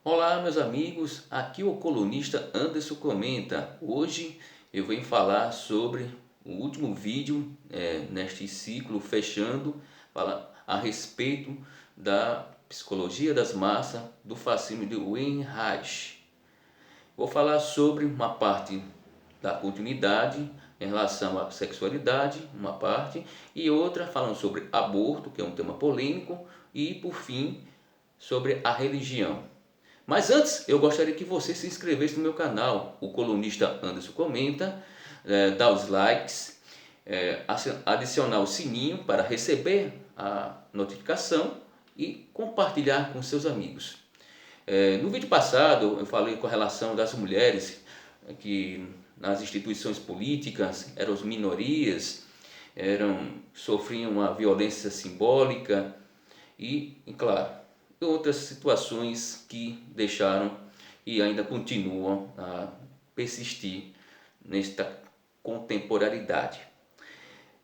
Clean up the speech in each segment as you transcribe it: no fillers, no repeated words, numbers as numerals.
Olá, meus amigos, aqui o colunista Anderson comenta. Hoje eu venho falar sobre o último vídeo neste ciclo fechando, falar a respeito da psicologia das massas do fascismo de Wilhelm Reich. Vou falar sobre uma parte da continuidade em relação à sexualidade, uma parte, e outra falando sobre aborto, que é um tema polêmico, e por fim sobre a religião. Mas antes, eu gostaria que você se inscrevesse no meu canal, o colunista Anderson Comenta, dar os likes, adicionar o sininho para receber a notificação e compartilhar com seus amigos. No vídeo passado eu falei com a relação das mulheres que nas instituições políticas eram as minorias, sofriam uma violência simbólica e claro, outras situações que deixaram e ainda continuam a persistir nesta contemporaneidade.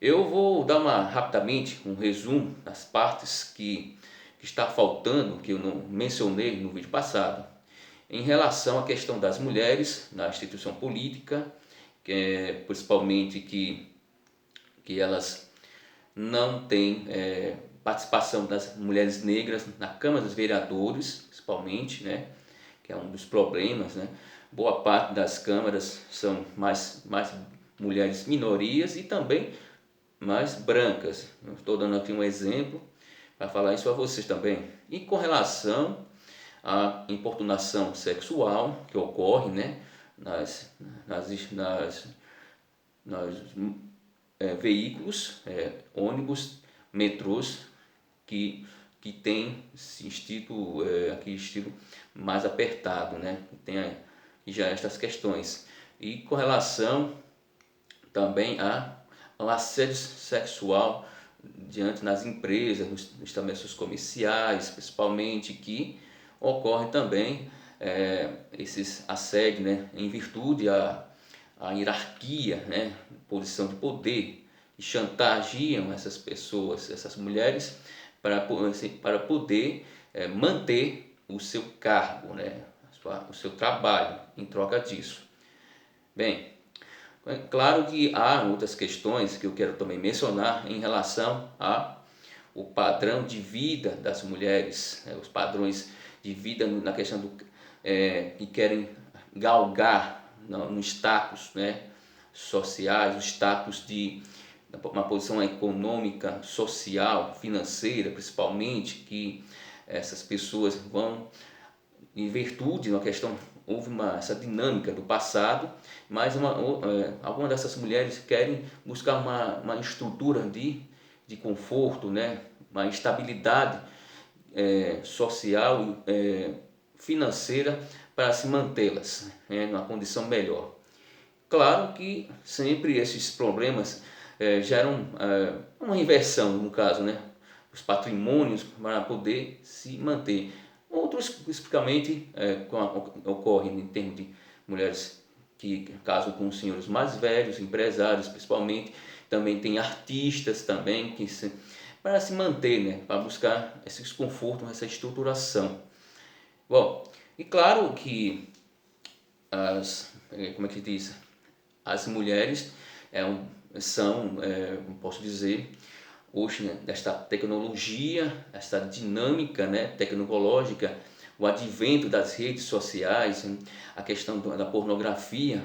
Eu vou dar rapidamente um resumo das partes que está faltando, que eu não mencionei no vídeo passado, em relação à questão das mulheres na instituição política, principalmente que elas não têm participação das mulheres negras na Câmara dos Vereadores, principalmente, né, que é um dos problemas, né? Boa parte das câmaras são mais mulheres minorias e também mais brancas. Estou dando aqui um exemplo para falar isso a vocês também. E com relação à importunação sexual que ocorre, né, nas veículos, ônibus, metrôs que tem esse aquele estilo mais apertado, né? Tem já estas questões. E com relação também ao assédio sexual diante nas empresas, nos estabelecimentos comerciais, principalmente, que ocorre também esses assédios, né, em virtude a hierarquia, né, posição de poder, e chantageam essas pessoas, essas mulheres, para poder manter o seu cargo, né, o seu trabalho em troca disso. Bem, claro que há outras questões que eu quero também mencionar em relação ao padrão de vida das mulheres, os padrões de vida na questão que querem galgar no status, né, sociais, o status de uma posição econômica, social, financeira, principalmente, que essas pessoas vão, em virtude da questão, houve essa dinâmica do passado, mas algumas dessas mulheres querem buscar uma estrutura de conforto, né, uma estabilidade social, financeira, para se mantê-las numa condição melhor. Claro que sempre esses problemas geram uma inversão, no caso, né, os patrimônios para poder se manter. Outros, especificamente, ocorrem em termos de mulheres que casam com senhores mais velhos, empresários principalmente. Também tem artistas também para se manter, né, para buscar esse desconforto, essa estruturação. Bom, e claro que como é que diz? As mulheres são, posso dizer, hoje, né, desta tecnologia, esta dinâmica, né, tecnológica, o advento das redes sociais, a questão da pornografia,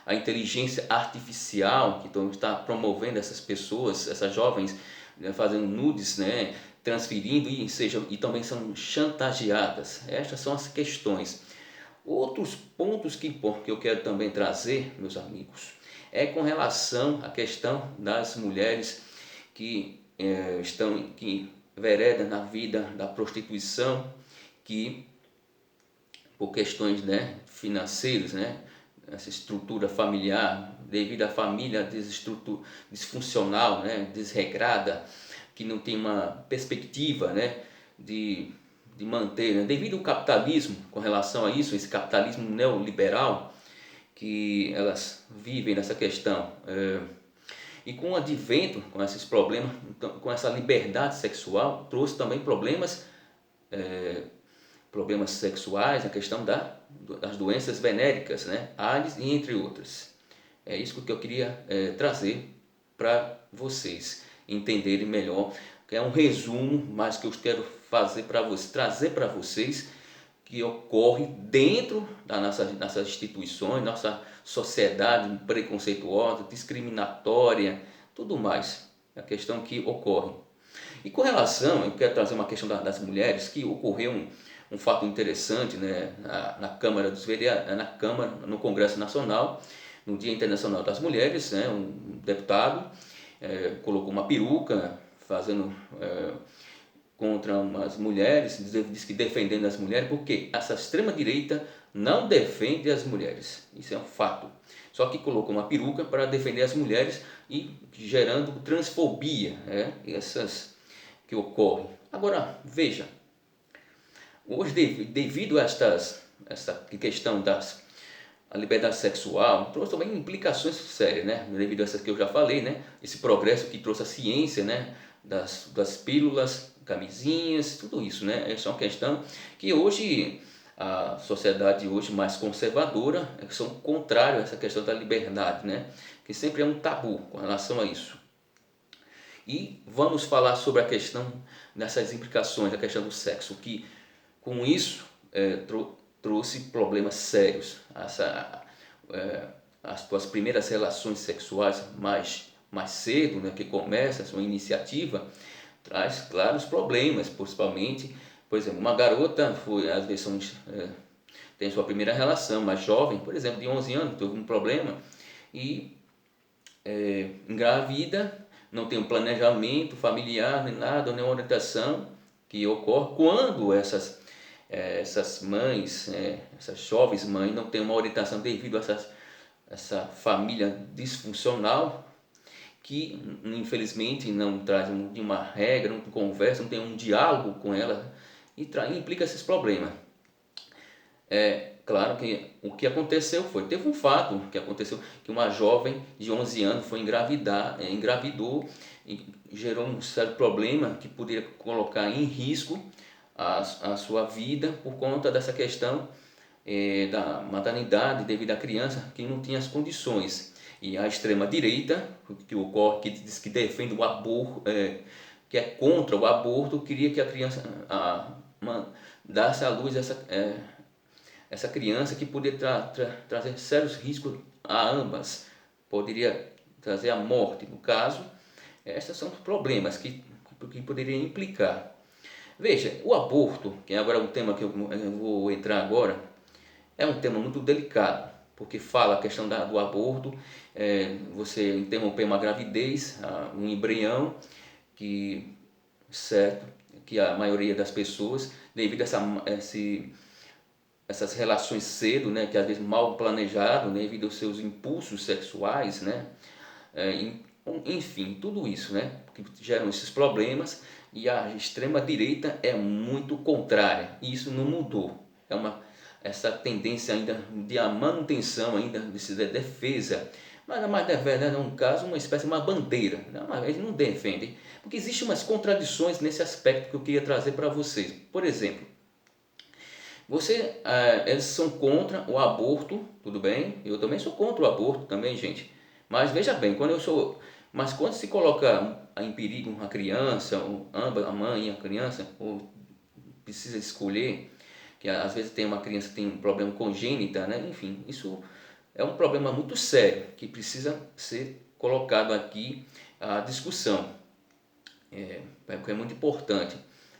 a inteligência artificial que está promovendo essas pessoas, essas jovens, né, fazendo nudes, né, transferindo e também são chantageadas. Estas são as questões. Outros pontos que eu quero também trazer, meus amigos, é com relação à questão das mulheres que veredam na vida da prostituição, que por questões, né, financeiras, né, essa estrutura familiar, devido à família disfuncional, né, desregrada, que não tem uma perspectiva, né, de manter, né, devido ao capitalismo, com relação a isso, esse capitalismo neoliberal, que elas vivem nessa questão. E com o advento, com esses problemas, com essa liberdade sexual, trouxe também problemas problemas sexuais, a questão das doenças venéricas, né? AIDS e entre outras. É isso que eu queria trazer para vocês entenderem melhor, que é um resumo, mas que eu quero fazer para vocês, trazer para vocês que ocorre dentro das nossas instituições, nossa sociedade preconceituosa, discriminatória, tudo mais. A questão que ocorre. E com relação, eu quero trazer uma questão das mulheres, que ocorreu um fato interessante, né, na Câmara dos Vereadores, na Câmara, no Congresso Nacional, no Dia Internacional das Mulheres, né, um deputado colocou uma peruca fazendo contra umas mulheres, diz que defendendo as mulheres, porque essa extrema-direita não defende as mulheres, isso é um fato. Só que colocou uma peruca para defender as mulheres e gerando transfobia, essas que ocorrem. Agora, veja, hoje devido a essa questão a liberdade sexual, trouxe também implicações sérias, né? Devido a essas que eu já falei, né? Esse progresso que trouxe a ciência, né? Das pílulas, camisinhas, tudo isso, né? Essa é uma questão que hoje a sociedade hoje mais conservadora são contrários a essa questão da liberdade, né? Que sempre é um tabu com relação a isso. E vamos falar sobre a questão dessas implicações, a questão do sexo, que com isso trouxe problemas sérios. As tuas primeiras relações sexuais mais cedo, né, que começa a sua iniciativa, traz claros problemas, principalmente, por exemplo, uma garota às vezes tem sua primeira relação, mais jovem, por exemplo, de 11 anos, teve um problema e engravida, não tem um planejamento familiar, nem nada, nem orientação que ocorre quando essas mães, essas jovens mães não têm uma orientação devido a essa família disfuncional, que infelizmente não traz uma regra, não conversa, não tem um diálogo com ela e implica esses problemas. Claro que o que aconteceu teve um fato que aconteceu, que uma jovem de 11 anos foi engravidou e gerou um sério problema que poderia colocar em risco a sua vida por conta dessa questão da maternidade devido à criança que não tinha as condições. E a extrema direita, que diz que defende o aborto, que é contra o aborto, queria que a criança dasse à luz essa criança, que poderia trazer sérios riscos a ambas, poderia trazer a morte. No caso, esses são os problemas que poderiam implicar. Veja, o aborto, que é agora um tema que eu vou entrar agora, é um tema muito delicado, porque fala a questão do aborto, você interromper uma gravidez, um embrião, que a maioria das pessoas, devido a essas relações cedo, né, que às vezes mal planejado, né, devido aos seus impulsos sexuais, né, enfim, tudo isso, né, que geram esses problemas, e a extrema direita é muito contrária, e isso não mudou. Essa tendência ainda de a manutenção ainda de defesa, mas na mais da verdade é um caso, uma espécie de uma bandeira, eles não defendem, porque existem umas contradições nesse aspecto que eu queria trazer para vocês. Por exemplo, eles são contra o aborto, tudo bem? Eu também sou contra o aborto também, gente. Mas veja bem, quando se coloca em perigo uma criança, ou ambas, a mãe e a criança, ou precisa escolher, que às vezes tem uma criança que tem um problema congênito, né? Enfim, isso é um problema muito sério que precisa ser colocado aqui à discussão. É muito importante,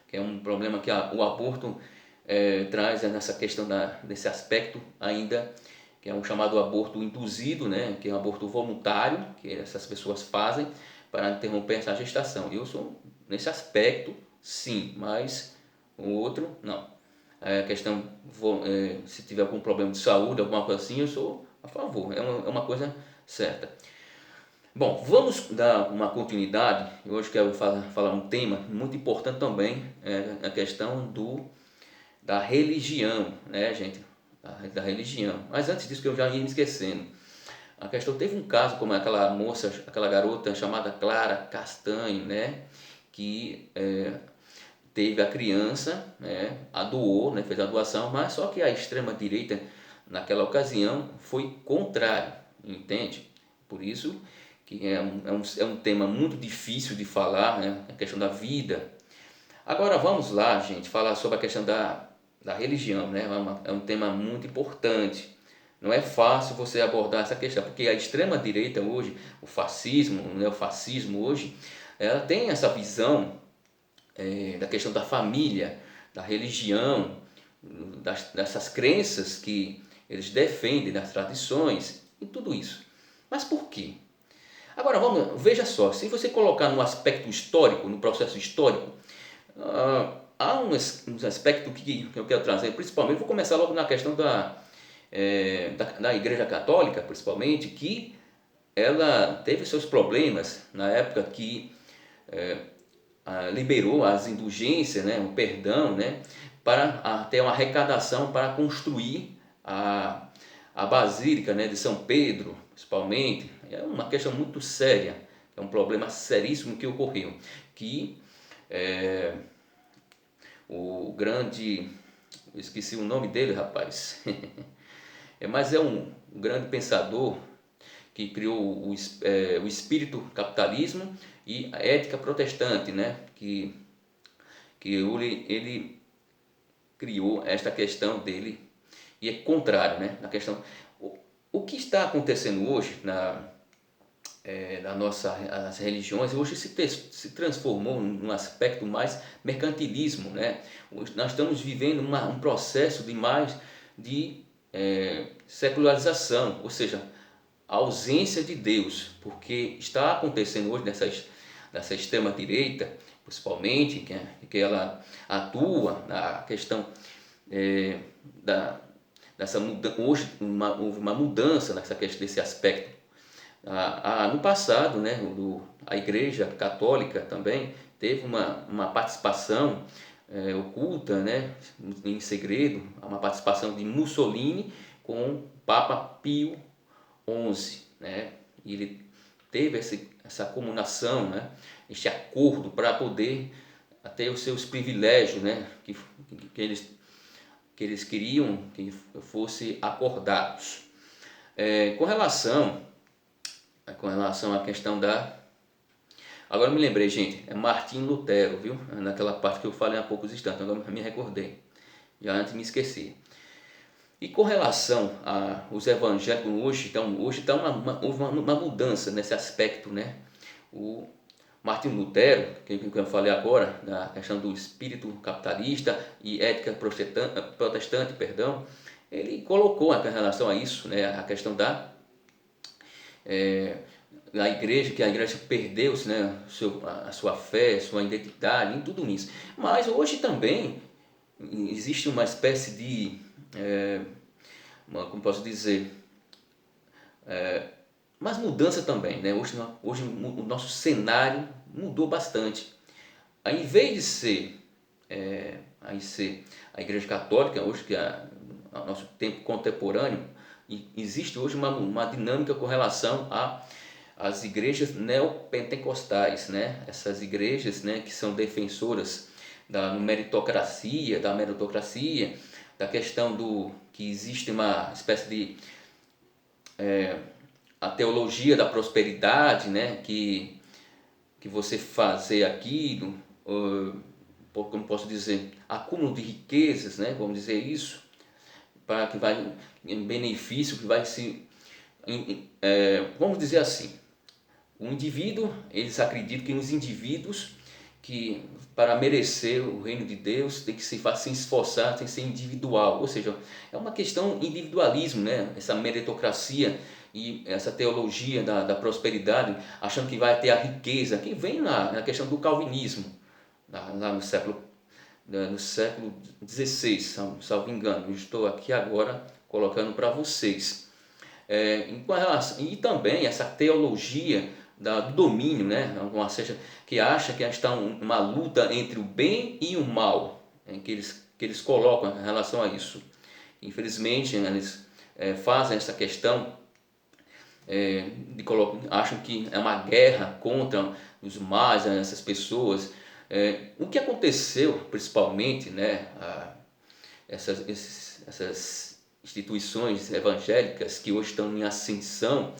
que é um problema que o aborto traz nessa questão desse aspecto ainda, que é um chamado aborto induzido, né, que é um aborto voluntário, que essas pessoas fazem para interromper essa gestação. Eu sou nesse aspecto, sim, mas o outro, não. A questão, se tiver algum problema de saúde, alguma coisa assim, eu sou a favor, é uma coisa certa. Bom, vamos dar uma continuidade. Eu hoje quero falar um tema muito importante também, a questão da religião, né, gente? Da religião. Mas antes disso, que eu já ia me esquecendo. A questão, teve um caso como aquela garota chamada Clara Castanho, né? Que teve a criança, né, a doou, né, fez a doação, mas só que a extrema-direita, naquela ocasião, foi contrário, entende? Por isso que é um tema muito difícil de falar, né, a questão da vida. Agora vamos lá, gente, falar sobre a questão da religião, né? É um tema muito importante. Não é fácil você abordar essa questão, porque a extrema-direita hoje, o fascismo, o neofascismo hoje, ela tem essa visão da questão da família, da religião, dessas crenças que eles defendem, das tradições e tudo isso. Mas por quê? Agora veja só, se você colocar no aspecto histórico, no processo histórico, há uns aspectos que eu quero trazer, principalmente, vou começar logo na questão da Igreja Católica, principalmente, que ela teve seus problemas na época que liberou as indulgências, né, o perdão, né, para ter uma arrecadação para construir a Basílica, né, de São Pedro, principalmente. É uma questão muito séria, é um problema seríssimo que ocorreu, que o grande, eu esqueci o nome dele, rapaz, mas é um grande pensador que criou o espírito capitalismo e a ética protestante, né? que ele criou esta questão dele e é contrário, né? Na questão, o que está acontecendo hoje as religiões hoje se transformou num aspecto mais mercantilismo, né? Nós estamos vivendo um processo de secularização, ou seja, a ausência de Deus, porque está acontecendo hoje nessa extrema direita, principalmente, que ela atua na questão dessa mudança. Hoje houve uma mudança nessa questão desse aspecto. No passado, né, a Igreja Católica também teve uma participação oculta, né, em segredo, uma participação de Mussolini com o Papa Pio XI, né, e ele teve essa comunação, né, este acordo para poder ter os seus privilégios, né, que eles queriam que fossem acordados. Com relação à questão Agora me lembrei, gente, é Martinho Lutero, viu? Naquela parte que eu falei há poucos instantes, agora me recordei. Já antes me esqueci. E com relação aos evangélicos hoje tá houve uma mudança nesse aspecto, né? O Martinho Lutero, que eu falei agora, na questão do espírito capitalista e ética protestante, perdão, ele colocou em relação a isso, né? A questão da igreja, que a igreja perdeu-se, né, a sua fé, sua identidade, em tudo isso. Mas hoje também existe uma espécie de, como posso dizer, mas mudança também, né? Hoje o nosso cenário mudou bastante. Ao invés de ser, a Igreja Católica, hoje que é o nosso tempo contemporâneo, existe hoje uma dinâmica com relação às igrejas neopentecostais, né? Essas igrejas, né, que são defensoras da meritocracia, da questão que existe uma espécie de a teologia da prosperidade, né? Que você fazer aquilo, como posso dizer, acúmulo de riquezas, né? Vamos dizer isso, para que vai em benefício, que vai se, vamos dizer assim, o indivíduo, eles acreditam que os indivíduos que para merecer o reino de Deus tem que se esforçar, tem que ser individual, ou seja, é uma questão individualismo, né? Essa meritocracia e essa teologia da prosperidade, achando que vai ter a riqueza, que vem na questão do calvinismo, lá no século XVI, salvo engano. Eu estou aqui agora colocando para vocês. E também essa teologia do domínio, né? Ou seja, que acha que está uma luta entre o bem e o mal, que eles colocam em relação a isso. Infelizmente, eles fazem essa questão, acham que é uma guerra contra os mais, essas pessoas, O que aconteceu, principalmente, né, essas instituições evangélicas que hoje estão em ascensão,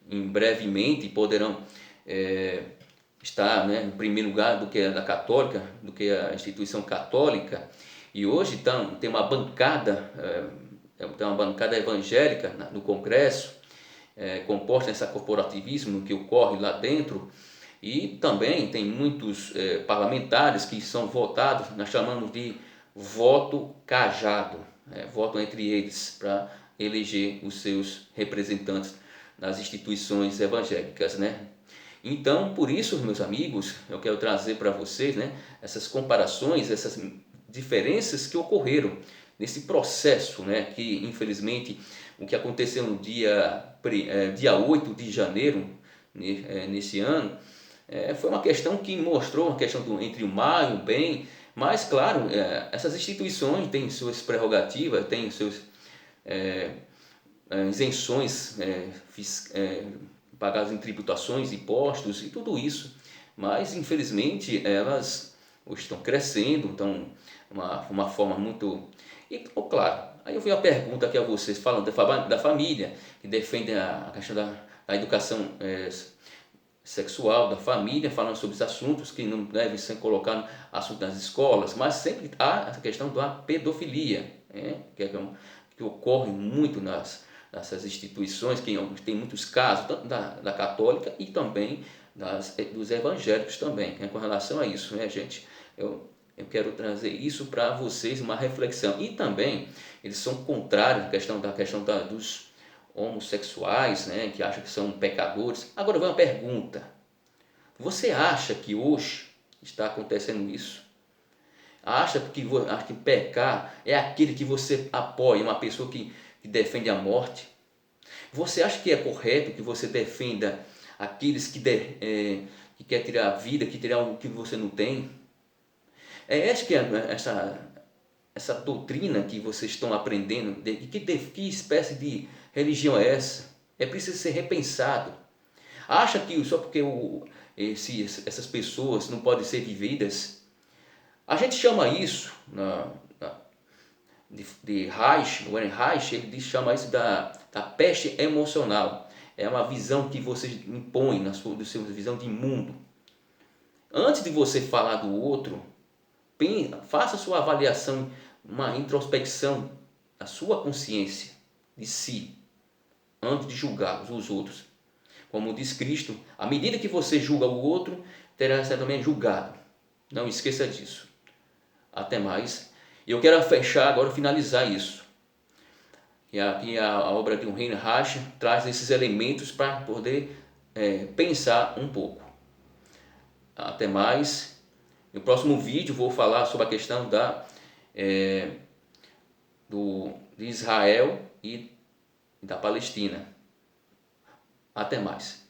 em brevemente poderão estar, né, em primeiro lugar do que a da católica, do que a instituição católica, e hoje tem uma bancada, evangélica no Congresso, composta nesse corporativismo que ocorre lá dentro, e também tem muitos parlamentares que são votados, nós chamamos de voto cajado, voto entre eles para eleger os seus representantes nas instituições evangélicas, né? Então, por isso, meus amigos, eu quero trazer para vocês, né, essas comparações, essas diferenças que ocorreram nesse processo, né, que infelizmente o que aconteceu no dia 8 de janeiro nesse ano, foi uma questão que mostrou uma questão entre o mal e o bem, mas claro, essas instituições têm suas prerrogativas, têm suas isenções, pagadas em tributações, impostos e tudo isso, mas infelizmente elas hoje estão crescendo, estão uma forma muito... E claro, aí eu vi uma pergunta aqui a vocês, falando da família, que defende a questão da educação sexual, da família, falando sobre os assuntos que não devem ser colocados assuntos nas escolas, mas sempre há essa questão da pedofilia, que ocorre muito nessas instituições, que tem muitos casos, tanto da católica e também dos evangélicos também, com relação a isso, né, gente? Eu quero trazer isso para vocês, uma reflexão. E também, eles são contrários à questão dos homossexuais, né, que acham que são pecadores. Agora vem uma pergunta: você acha que hoje está acontecendo isso? Acha que pecar é aquele que você apoia, uma pessoa que defende a morte? Você acha que é correto que você defenda aqueles que quer tirar a vida, que tirar o que você não tem? Acho que essa doutrina que vocês estão aprendendo, que espécie de religião é essa? É preciso ser repensado. Acha que só porque essas pessoas não podem ser vividas? A gente chama isso, de Reich, o Warren Reich, ele chama isso da peste emocional. É uma visão que você impõe na sua visão de mundo. Antes de você falar do outro, faça a sua avaliação, uma introspecção da sua consciência, de si, antes de julgar os outros. Como diz Cristo, à medida que você julga o outro, terá ser também julgado. Não esqueça disso. Até mais. Eu quero fechar agora, finalizar isso. E aqui a obra de Reinhard traz esses elementos para poder pensar um pouco. Até mais. No próximo vídeo vou falar sobre a questão de Israel e da Palestina. Até mais.